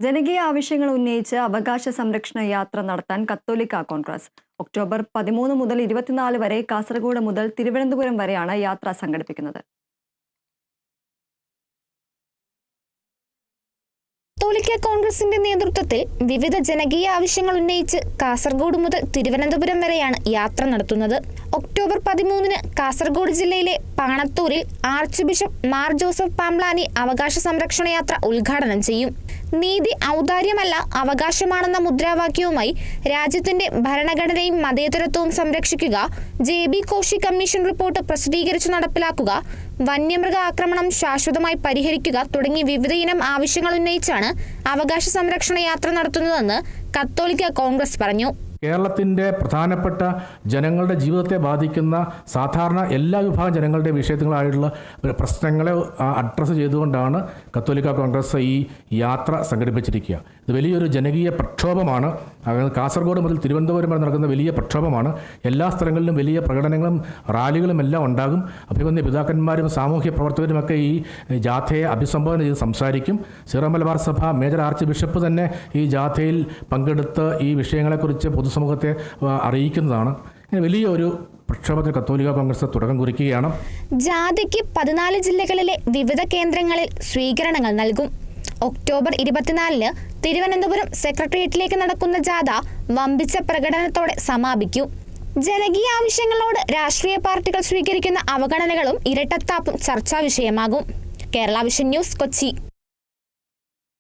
ജനകീയ ആവശ്യങ്ങൾ ഉന്നയിച്ച് അവകാശ സംരക്ഷണ യാത്ര നടത്താൻ കത്തോലിക്ക കോൺഗ്രസ് ഒക്ടോബർ 13 മുതൽ 24 വരെ കാസർഗോഡ് മുതൽ തിരുവനന്തപുരം വരെയാണ് യാത്ര സംഘടിപ്പിക്കുന്നത്. കത്തോലിക്ക കോൺഗ്രസിന്റെ നേതൃത്വത്തിൽ വിവിധ ജനകീയ ആവശ്യങ്ങൾ ഉന്നയിച്ച് കാസർഗോഡ് മുതൽ തിരുവനന്തപുരം വരെയാണ് യാത്ര നടത്തുന്നത്. ഒക്ടോബർ 13-ന് കാസർഗോഡ് ജില്ലയിലെ പാണത്തൂരിൽ arch bishop Mar Joseph Pamplany അവകാശ സംരക്ഷണ യാത്ര ഉദ്ഘാടനം ചെയ്യും. നീതി ഔദാര്യമല്ല അവകാശമാണെന്ന മുദ്രാവാക്യവുമായി രാജ്യത്തിന്റെ ഭരണഘടനയും മതേതരത്വവും സംരക്ഷിക്കുക, JB കോശി കമ്മീഷൻ റിപ്പോർട്ട് പ്രസിദ്ധീകരിച്ച് നടപ്പിലാക്കുക, വന്യമൃഗ ആക്രമണം ശാശ്വതമായി പരിഹരിക്കുക തുടങ്ങി വിവിധയിനം ആവശ്യങ്ങൾ ഉന്നയിച്ചാണ് അവകാശ സംരക്ഷണ യാത്ര നടത്തുന്നതെന്ന് കത്തോലിക്ക കോൺഗ്രസ് പറഞ്ഞു. കേരളത്തിൻ്റെ പ്രധാനപ്പെട്ട ജനങ്ങളുടെ ജീവിതത്തെ ബാധിക്കുന്ന സാധാരണ എല്ലാ വിഭാഗം ജനങ്ങളുടെ വിഷയങ്ങളായിട്ടുള്ള പ്രശ്നങ്ങളെ അഡ്രസ്സ് ചെയ്തുകൊണ്ടാണ് കത്തോലിക്ക കോൺഗ്രസ് ഈ യാത്ര സംഘടിപ്പിച്ചിരിക്കുക. ഇത് വലിയൊരു ജനകീയ പ്രക്ഷോഭമാണ്. കാസർഗോഡ് മുതൽ തിരുവനന്തപുരം വരെ നടക്കുന്ന വലിയ പ്രക്ഷോഭമാണ്. എല്ലാ സ്ഥലങ്ങളിലും വലിയ പ്രകടനങ്ങളും റാലികളും എല്ലാം ഉണ്ടാകും. അഭിമന്യ പിതാക്കന്മാരും സാമൂഹ്യ പ്രവർത്തകരുമൊക്കെ ഈ ജാഥയെ അഭിസംബോധന ചെയ്ത് സംസാരിക്കും. സീറോ മലബാർ സഭ മേജർ ആർച്ച് ബിഷപ്പ് തന്നെ ഈ ജാഥയിൽ പങ്കെടുത്ത് ഈ വിഷയങ്ങളെക്കുറിച്ച് പൊതുസമൂഹത്തെ അറിയിക്കുന്നതാണ്. വലിയൊരു പ്രക്ഷോഭത്തിൽ കത്തോലിക്ക കോൺഗ്രസ് തുടക്കം കുറിക്കുകയാണ്. ജാഥയ്ക്ക് 14 ജില്ലകളിലെ വിവിധ കേന്ദ്രങ്ങളിൽ സ്വീകരണങ്ങൾ നൽകും. ഒക്ടോബർ 24-ന് തിരുവനന്തപുരം സെക്രട്ടേറിയറ്റിലേക്ക് നടക്കുന്ന ജാഥ വമ്പിച്ച പ്രകടനത്തോടെ സമാപിക്കും. ജനകീയ ആവശ്യങ്ങളോട് രാഷ്ട്രീയ പാർട്ടികൾ സ്വീകരിക്കുന്ന അവഗണനകളും ഇരട്ടത്താപ്പും ചർച്ചാ വിഷയമാകും. Kerala vision news, Kochi.